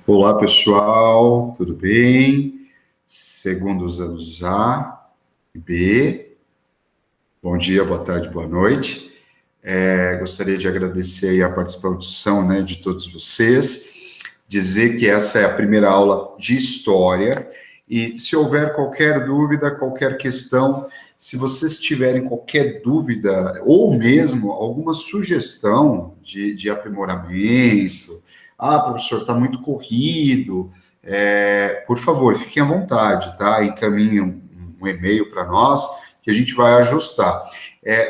Olá, pessoal, tudo bem? Segundo os anos A e B. Bom dia, boa tarde, boa noite. Gostaria de agradecer aí a participação, né, de todos vocês, dizer que essa é a primeira aula de História, e se houver qualquer dúvida, qualquer questão, se vocês tiverem qualquer dúvida, ou mesmo alguma sugestão de aprimoramento, professor, está muito corrido, por favor, fiquem à vontade, tá? Encaminhem um e-mail para nós, que a gente vai ajustar.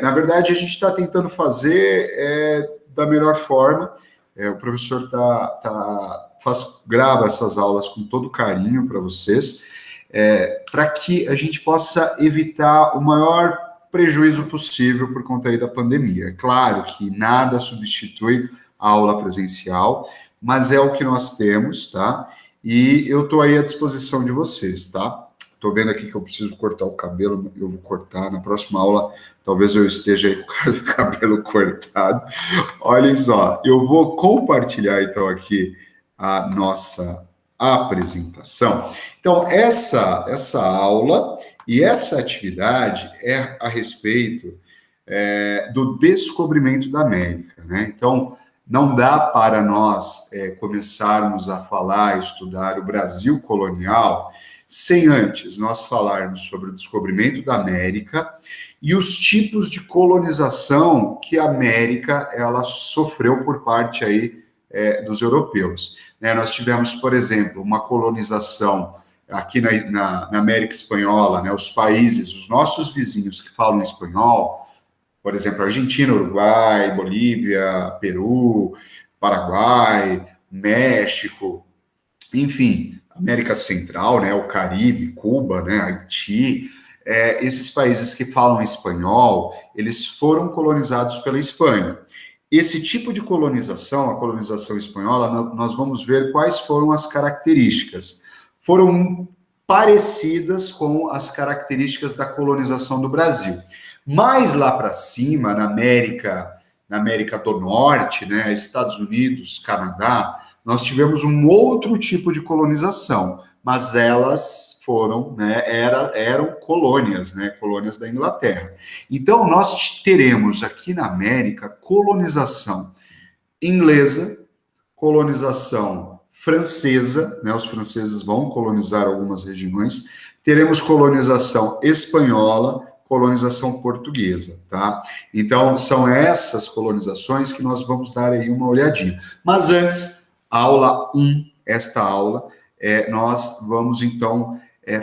Na verdade, a gente está tentando fazer da melhor forma. O professor grava essas aulas com todo carinho para vocês, para que a gente possa evitar o maior prejuízo possível por conta aí da pandemia. É claro que nada substitui a aula presencial, mas é o que nós temos, tá? E eu estou aí à disposição de vocês, tá? Estou vendo aqui que eu preciso cortar o cabelo, eu vou cortar. Na próxima aula, talvez eu esteja aí com o cabelo cortado. Olhem só, eu vou compartilhar então aqui a nossa apresentação. Então, essa aula e essa atividade é a respeito do descobrimento da América, né? Então, não dá para nós começarmos a falar, estudar o Brasil colonial, sem antes nós falarmos sobre o descobrimento da América e os tipos de colonização que a América ela sofreu por parte aí dos europeus. Nós tivemos, por exemplo, uma colonização aqui na América Espanhola, né, os países, os nossos vizinhos que falam espanhol, por exemplo, Argentina, Uruguai, Bolívia, Peru, Paraguai, México, enfim, América Central, né, o Caribe, Cuba, né, Haiti, esses países que falam espanhol, eles foram colonizados pela Espanha. Esse tipo de colonização, a colonização espanhola, nós vamos ver quais foram as características. Foram parecidas com as características da colonização do Brasil. Mais lá para cima, na América do Norte, né, Estados Unidos, Canadá, nós tivemos um outro tipo de colonização, mas elas foram, né, eram colônias, né, colônias da Inglaterra. Então, nós teremos aqui na América colonização inglesa, colonização francesa, né, os franceses vão colonizar algumas regiões, teremos colonização espanhola, colonização portuguesa, tá? Então, são essas colonizações que nós vamos dar aí uma olhadinha. Mas antes, aula 1, esta aula, nós vamos, então,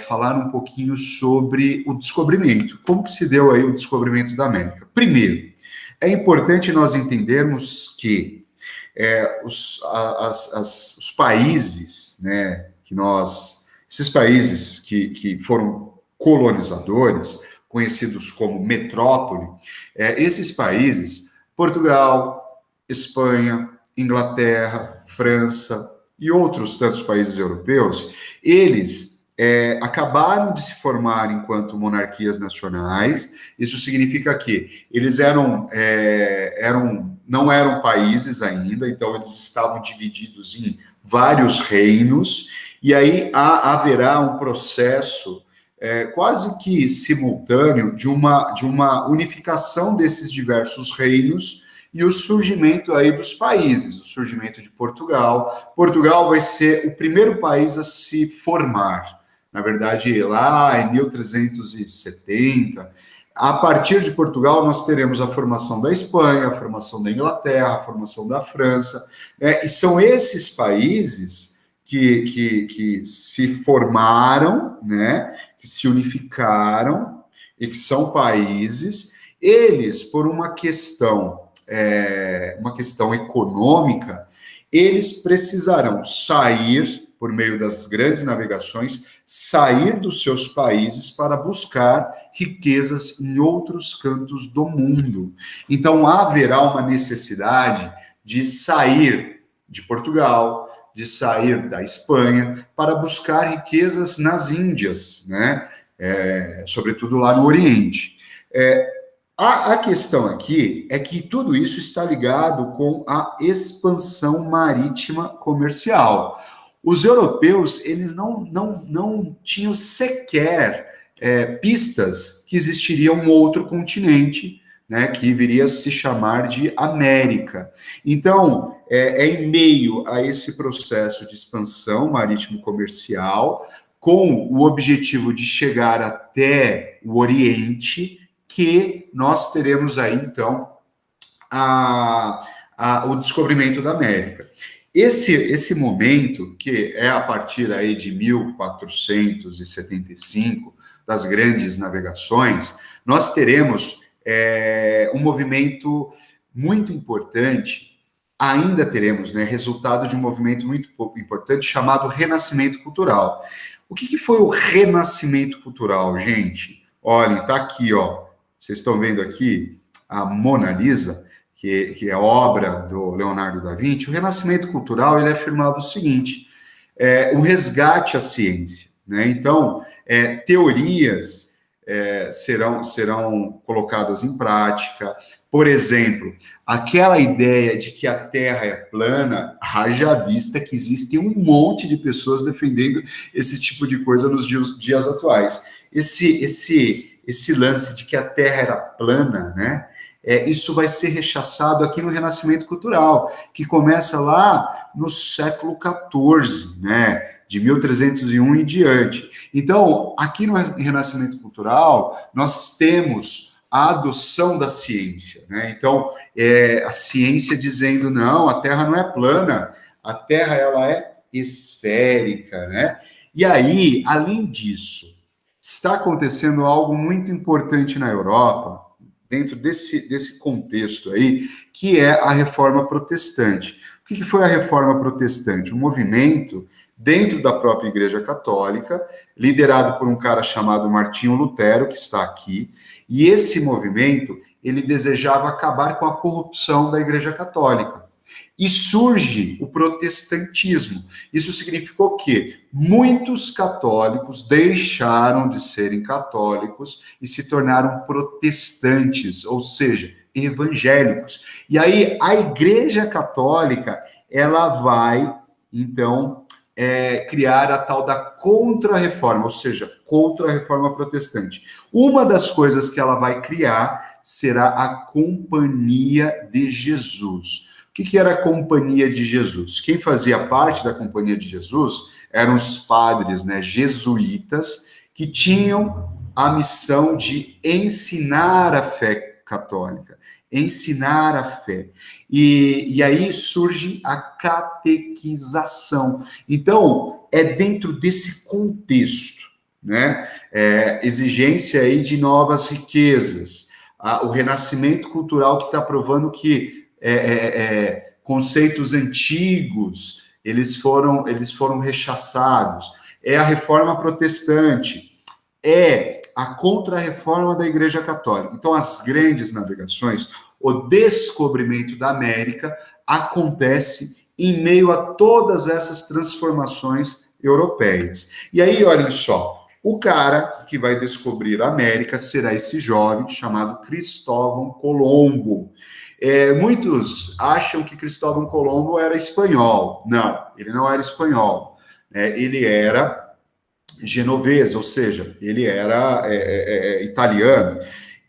falar um pouquinho sobre o descobrimento. Como que se deu aí o descobrimento da América? Primeiro, é importante nós entendermos que os países, né, esses países que foram colonizadores, conhecidos como metrópole, esses países, Portugal, Espanha, Inglaterra, França e outros tantos países europeus, eles acabaram de se formar enquanto monarquias nacionais. Isso significa que eles não eram países ainda, então eles estavam divididos em vários reinos, e aí haverá um processo quase que simultâneo de uma unificação desses diversos reinos e o surgimento aí dos países, o surgimento de Portugal. Portugal vai ser o primeiro país a se formar, na verdade, lá em 1370. A partir de Portugal, nós teremos a formação da Espanha, a formação da Inglaterra, a formação da França, e são esses países que se formaram, né, que se unificaram e que são países, eles, por uma questão econômica, eles precisarão sair, por meio das grandes navegações, sair dos seus países para buscar riquezas em outros cantos do mundo. Então, haverá uma necessidade de sair de Portugal, de sair da Espanha, para buscar riquezas nas Índias, né? Sobretudo lá no Oriente. A questão aqui é que tudo isso está ligado com a expansão marítima comercial. Os europeus, eles não tinham sequer pistas que existiria um outro continente, né, que viria a se chamar de América. Então, em meio a esse processo de expansão marítimo-comercial, com o objetivo de chegar até o Oriente, que nós teremos aí, então, o descobrimento da América. Esse momento, que é a partir aí de 1475, das grandes navegações, nós teremos um movimento muito importante, ainda teremos, né, resultado de um movimento muito importante chamado Renascimento Cultural. O que foi o Renascimento Cultural, gente? Olhem, tá aqui, ó. Vocês estão vendo aqui a Mona Lisa, que é obra do Leonardo da Vinci. O Renascimento Cultural, ele afirmava o seguinte, o resgate à ciência, né? Então, teorias serão colocadas em prática. Por exemplo, aquela ideia de que a Terra é plana, haja vista que existem um monte de pessoas defendendo esse tipo de coisa nos dias atuais. Esse lance de que a Terra era plana, né? Isso vai ser rechaçado aqui no Renascimento Cultural, que começa lá no século XIV, né? De 1301 em diante. Então, aqui no Renascimento Cultural, nós temos a adoção da ciência, né? Então, a ciência dizendo, não, a Terra não é plana, a Terra, ela é esférica, né? E aí, além disso, está acontecendo algo muito importante na Europa, dentro desse contexto aí, que é a Reforma Protestante. O que foi a Reforma Protestante? Um movimento dentro da própria Igreja Católica, liderado por um cara chamado Martinho Lutero, que está aqui, e esse movimento, ele desejava acabar com a corrupção da Igreja Católica. E surge o protestantismo. Isso significou que muitos católicos deixaram de serem católicos e se tornaram protestantes, ou seja, evangélicos. E aí a Igreja Católica, ela vai, então, criar a tal da Contra-Reforma, ou seja, contra a Reforma Protestante. Uma das coisas que ela vai criar será a Companhia de Jesus. O que era a Companhia de Jesus? Quem fazia parte da Companhia de Jesus eram os padres, né, jesuítas, que tinham a missão de ensinar a fé católica, ensinar a fé. E aí surge a catequização. Então, é dentro desse contexto, né, exigência aí de novas riquezas, o renascimento cultural que está provando que conceitos antigos, eles foram rechaçados, a reforma protestante, a contra-reforma da Igreja Católica. Então, as grandes navegações, o descobrimento da América acontece em meio a todas essas transformações europeias. E aí, olhem só, o cara que vai descobrir a América será esse jovem chamado Cristóvão Colombo. Muitos acham que Cristóvão Colombo era espanhol. Não, ele não era espanhol. Ele era genovês, ou seja, ele era italiano.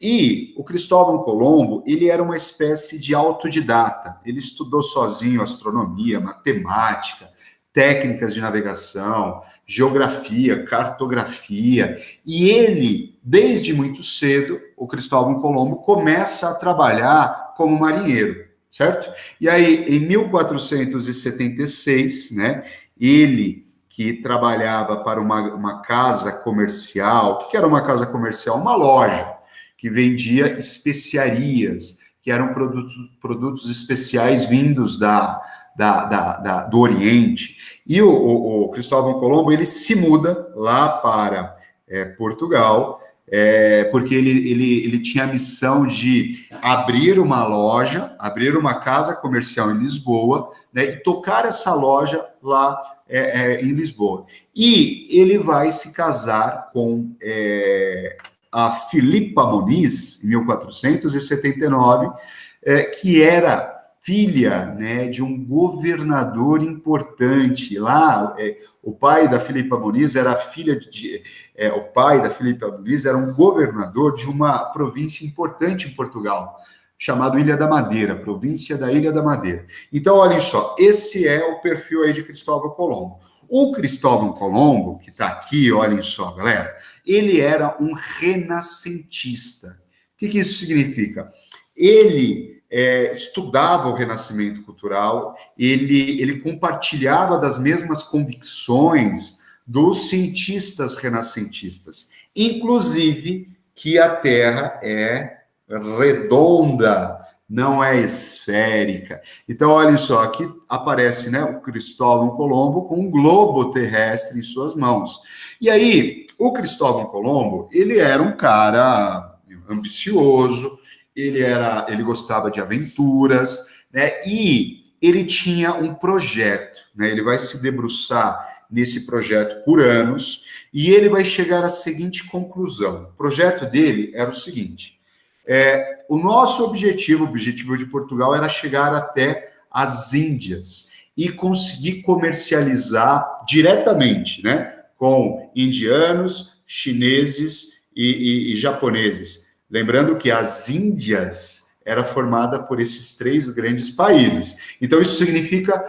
E o Cristóvão Colombo, ele era uma espécie de autodidata. Ele estudou sozinho astronomia, matemática, técnicas de navegação, geografia, cartografia. E ele, desde muito cedo, o Cristóvão Colombo começa a trabalhar como marinheiro, certo? E aí, em 1476, né, ele que trabalhava para uma casa comercial. O que era uma casa comercial? Uma loja que vendia especiarias, que eram produtos especiais vindos do Oriente. E o Cristóvão Colombo, ele se muda lá para Portugal, porque ele tinha a missão de abrir uma loja, abrir uma casa comercial em Lisboa, né, e tocar essa loja lá em Lisboa. E ele vai se casar com a Filipa Muniz, em 1479, que era filha, né, de um governador importante. Lá, o pai da Filipa Muniz era o pai da Filipa Muniz era um governador de uma província importante em Portugal, chamado Ilha da Madeira, província da Ilha da Madeira. Então, olhem só, esse é o perfil aí de Cristóvão Colombo. O Cristóvão Colombo, que está aqui, olhem só, galera, ele era um renascentista. O que isso significa? Ele estudava o renascimento cultural, ele compartilhava das mesmas convicções dos cientistas renascentistas, inclusive que a Terra é redonda, não é esférica. Então, olha só, aqui aparece, né, o Cristóvão Colombo com um globo terrestre em suas mãos. E aí, o Cristóvão Colombo, ele era um cara ambicioso, ele gostava de aventuras, né, e ele tinha um projeto, né, ele vai se debruçar nesse projeto por anos, e ele vai chegar à seguinte conclusão. O projeto dele era o seguinte: o nosso objetivo, o objetivo de Portugal, era chegar até as Índias e conseguir comercializar diretamente, né, com indianos, chineses e japoneses. Lembrando que as Índias era formada por esses 3 grandes países. Então, isso significa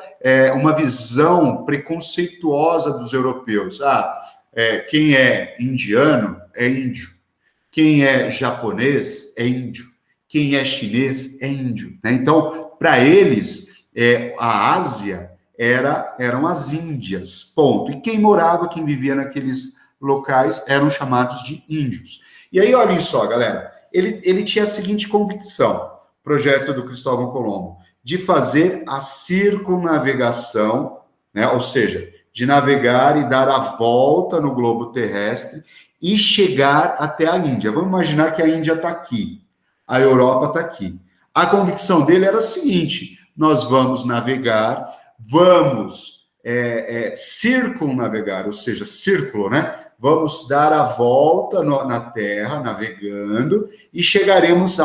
uma visão preconceituosa dos europeus. Quem é indiano é índio. Quem é japonês é índio. Quem é chinês é índio. Né? Então, para eles, a Ásia eram as Índias, ponto. E quem morava, quem vivia naqueles locais, eram chamados de índios. E aí, olhem só, galera, ele tinha a seguinte convicção, projeto do Cristóvão Colombo, de fazer a circunnavegação, né? Ou seja, de navegar e dar a volta no globo terrestre e chegar até a Índia. Vamos imaginar que a Índia está aqui, a Europa está aqui. A convicção dele era a seguinte: nós vamos navegar, vamos circunnavegar, ou seja, círculo, né? Vamos dar a volta na Terra, navegando, e chegaremos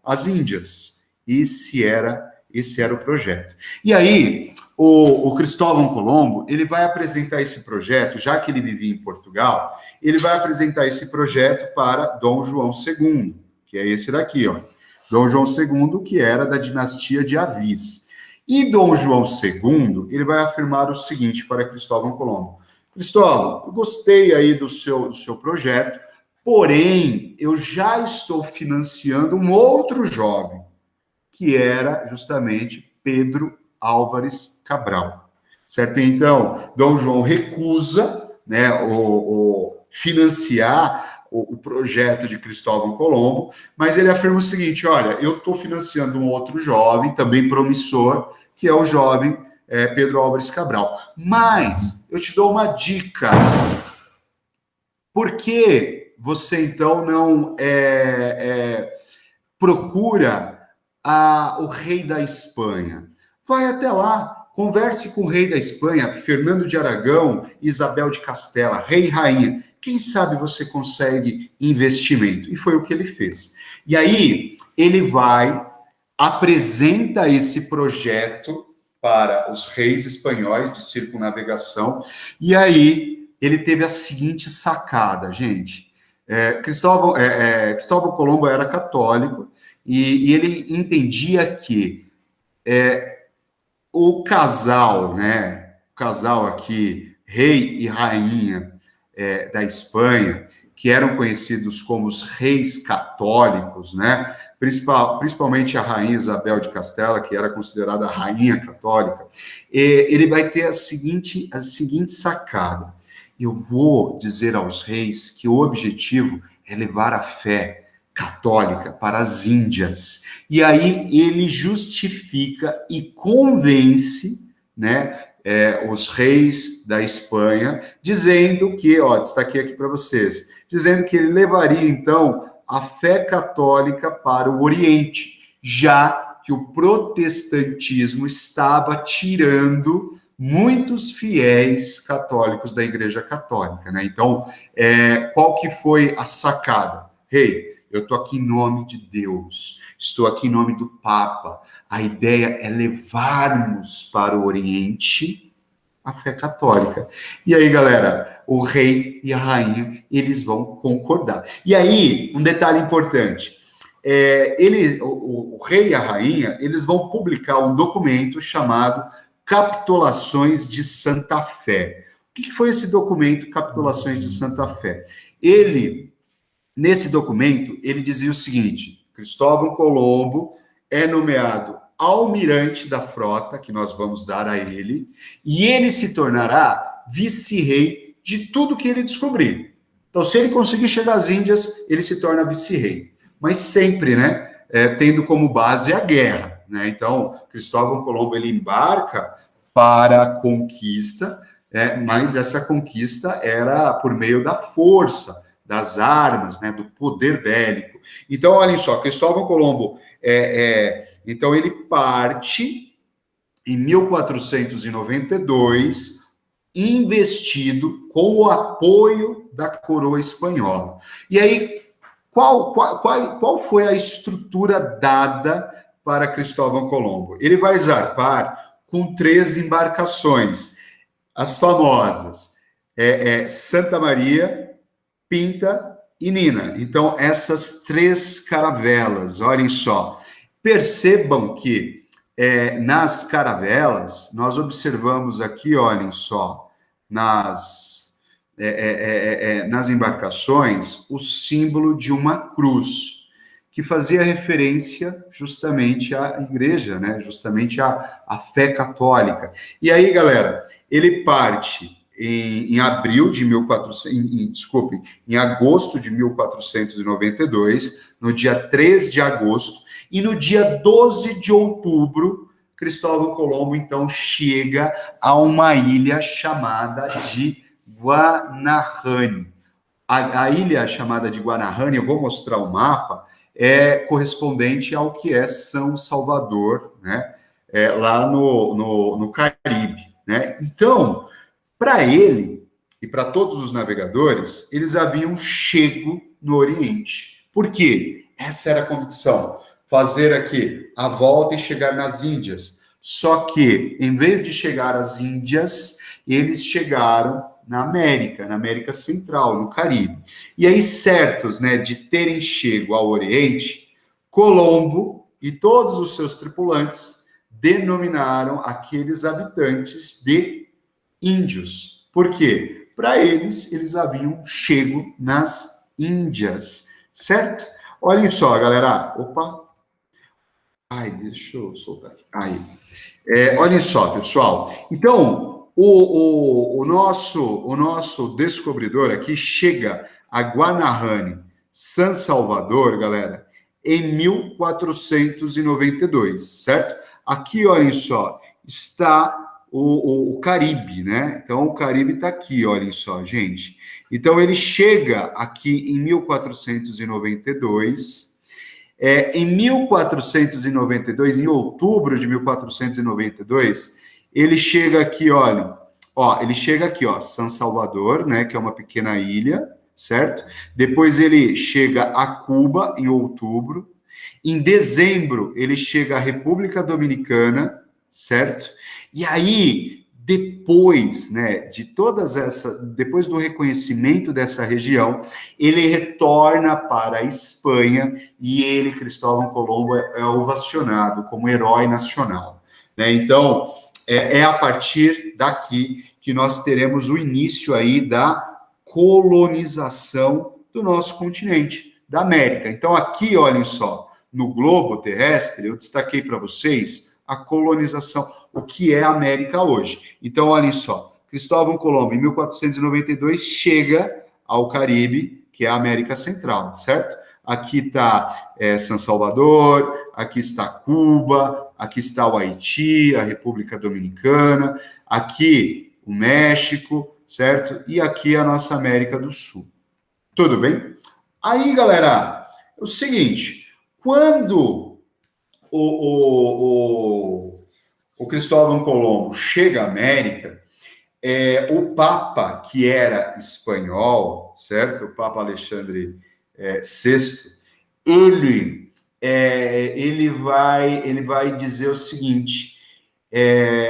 às Índias. Esse era o projeto. E aí, o Cristóvão Colombo, ele vai apresentar esse projeto, já que ele vivia em Portugal, ele vai apresentar esse projeto para Dom João II, que é esse daqui, ó. Dom João II, que era da dinastia de Avis. E Dom João II, ele vai afirmar o seguinte para Cristóvão Colombo: Cristóvão, eu gostei aí do seu projeto, porém, eu já estou financiando um outro jovem, que era justamente Pedro Álvares Cabral, certo? Então, Dom João recusa, né, financiar o projeto de Cristóvão Colombo, mas ele afirma o seguinte: olha, eu estou financiando um outro jovem, também promissor, que é o jovem Pedro Álvares Cabral. Mas eu te dou uma dica. Por que você, então, não procura o rei da Espanha? Vai até lá, converse com o rei da Espanha, Fernando de Aragão, Isabel de Castela, rei e rainha. Quem sabe você consegue investimento? E foi o que ele fez. E aí, ele apresenta esse projeto para os reis espanhóis de circunnavegação, e aí ele teve a seguinte sacada, gente. Cristóvão Colombo era católico, e ele entendia que o casal, né, o casal aqui, rei e rainha da Espanha, que eram conhecidos como os reis católicos, né, principalmente a rainha Isabel de Castela, que era considerada a rainha católica, ele vai ter a seguinte sacada: eu vou dizer aos reis que o objetivo é levar a fé católica para as Índias. E aí ele justifica e convence, né, os reis da Espanha, dizendo que, destaquei aqui para vocês, dizendo que ele levaria, então, a fé católica para o Oriente, já que o protestantismo estava tirando muitos fiéis católicos da Igreja Católica, né? Então, qual que foi a sacada? Rei, eu estou aqui em nome de Deus, estou aqui em nome do Papa. A ideia é levarmos para o Oriente a fé católica. E aí, galera, o rei e a rainha, eles vão concordar. E aí, um detalhe importante, o rei e a rainha, eles vão publicar um documento chamado Capitulações de Santa Fé. O que foi esse documento, Capitulações de Santa Fé? Nesse documento, ele dizia o seguinte: Cristóvão Colombo é nomeado almirante da frota, que nós vamos dar a ele, e ele se tornará vice-rei de tudo que ele descobrir. Então, se ele conseguir chegar às Índias, ele se torna vice-rei. Mas sempre, né, tendo como base a guerra, né? Então, Cristóvão Colombo, ele embarca para a conquista, mas essa conquista era por meio da força, das armas, né, do poder bélico. Então, olhem só, Cristóvão Colombo, então ele parte em 1492, investido com o apoio da coroa espanhola. E aí, qual foi a estrutura dada para Cristóvão Colombo? Ele vai zarpar com 3 embarcações, as famosas Santa Maria, Pinta e Nina. Então, essas 3 caravelas, olhem só. Percebam que nas caravelas, nós observamos aqui, olhem só, nas embarcações, o símbolo de uma cruz, que fazia referência justamente à igreja, né? Justamente à fé católica. E aí, galera, ele parte em abril de 1400, em agosto de 1492, no dia 3 de agosto, e no dia 12 de outubro, Cristóvão Colombo, então, chega a uma ilha chamada de Guanahani. A ilha chamada de Guanahani, eu vou mostrar o mapa, é correspondente ao que é São Salvador, né? Lá no Caribe, né? Então, para ele e para todos os navegadores, eles haviam chego no Oriente. Por quê? Essa era a convicção. Fazer aqui a volta e chegar nas Índias. Só que, em vez de chegar às Índias, eles chegaram na América Central, no Caribe. E aí, certos, né, de terem chego ao Oriente, Colombo e todos os seus tripulantes denominaram aqueles habitantes de índios. Por quê? Para eles haviam chego nas Índias, certo? Olhem só, galera. Opa. Ai, deixa eu soltar aqui. Aí. Olhem só, pessoal. Então, o nosso descobridor aqui chega a Guanahani, San Salvador, galera, em 1492, certo? Aqui, olhem só, está o Caribe, né? Então, o Caribe está aqui, olhem só, gente. Então, ele chega aqui em 1492. Em 1492, em outubro de 1492, ele chega aqui, olhem, ele chega aqui, San Salvador, né? Que é uma pequena ilha, certo? Depois ele chega a Cuba, em outubro. Em dezembro, ele chega à República Dominicana, certo? E aí, depois, né, depois do reconhecimento dessa região, ele retorna para a Espanha e ele, Cristóvão Colombo, é ovacionado como herói nacional, né? Então, é a partir daqui que nós teremos o início aí da colonização do nosso continente, da América. Então, aqui, olhem só, no globo terrestre, eu destaquei para vocês a colonização, o que é a América hoje. Então, olhem só, Cristóvão Colombo, em 1492, chega ao Caribe, que é a América Central, certo? Aqui está San Salvador, aqui está Cuba, aqui está o Haiti, a República Dominicana, aqui o México, certo? E aqui a nossa América do Sul. Tudo bem? Aí, galera, é o seguinte, quando o Cristóvão Colombo chega à América, o Papa, que era espanhol, certo? O Papa Alexandre VI, ele vai dizer o seguinte,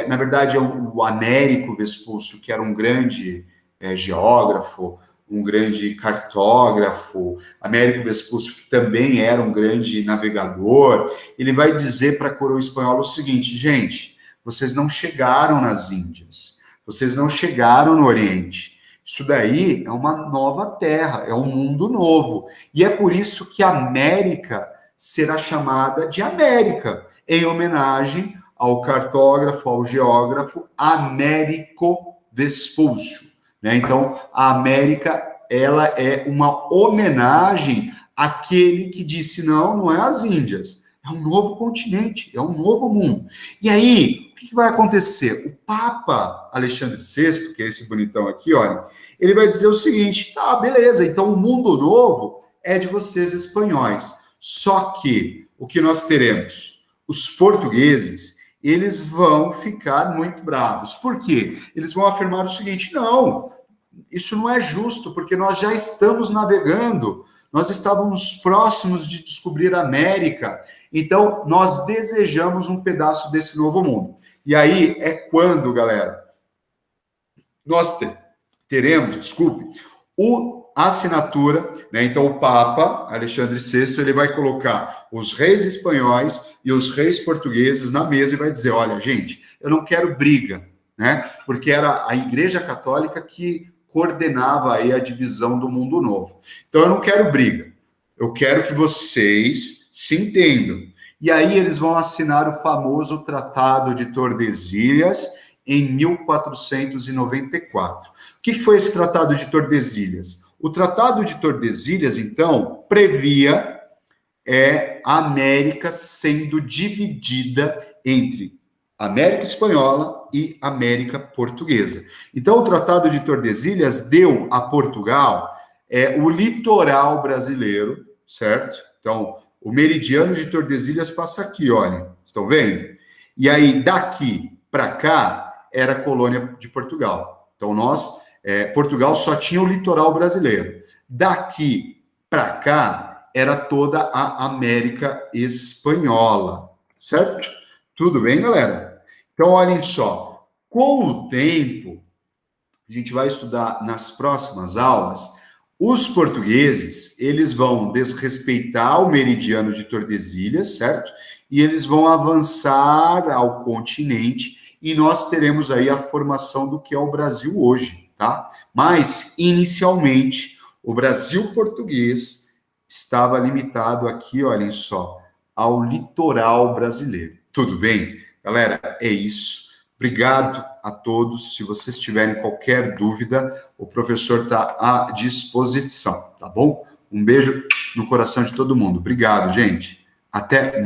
na verdade, o Américo Vespúcio, que era um grande geógrafo, um grande cartógrafo, Américo Vespúcio, que também era um grande navegador, ele vai dizer para a coroa espanhola o seguinte, gente, vocês não chegaram nas Índias, vocês não chegaram no Oriente, isso daí é uma nova terra, é um mundo novo, e é por isso que a América será chamada de América, em homenagem ao cartógrafo, ao geógrafo Américo Vespúcio. Né? Então, a América, ela é uma homenagem àquele que disse, não é as Índias, é um novo continente, é um novo mundo. E aí, o que vai acontecer? O Papa Alexandre VI, que é esse bonitão aqui, olha, ele vai dizer o seguinte, tá, beleza, então o mundo novo é de vocês espanhóis. Só que o que nós teremos? Os portugueses, eles vão ficar muito bravos. Por quê? Eles vão afirmar o seguinte, não, isso não é justo, porque nós já estamos navegando, nós estávamos próximos de descobrir a América, então nós desejamos um pedaço desse novo mundo. E aí é quando, galera, nós teremos, a assinatura, né? Então o Papa Alexandre VI, ele vai colocar os reis espanhóis e os reis portugueses na mesa e vai dizer, olha, gente, eu não quero briga, né? Porque era a Igreja Católica que coordenava aí a divisão do mundo novo. Então eu não quero briga, eu quero que vocês se entendam. E aí eles vão assinar o famoso Tratado de Tordesilhas em 1494. O que foi esse Tratado de Tordesilhas? O Tratado de Tordesilhas, então, previa a América sendo dividida entre América Espanhola e América Portuguesa. Então, o Tratado de Tordesilhas deu a Portugal o litoral brasileiro, certo? Então, o meridiano de Tordesilhas passa aqui, olha, estão vendo? E aí, daqui para cá, era a colônia de Portugal. Então, Portugal só tinha o litoral brasileiro. Daqui para cá, era toda a América Espanhola, certo? Tudo bem, galera? Então, olhem só, com o tempo, a gente vai estudar nas próximas aulas, os portugueses, eles vão desrespeitar o meridiano de Tordesilhas, certo? E eles vão avançar ao continente e nós teremos aí a formação do que é o Brasil hoje, tá? Mas, inicialmente, o Brasil português estava limitado aqui, olhem só, ao litoral brasileiro. Tudo bem? Galera, é isso. Obrigado a todos. Se vocês tiverem qualquer dúvida, o professor está à disposição, tá bom? Um beijo no coração de todo mundo. Obrigado, gente. Até mais.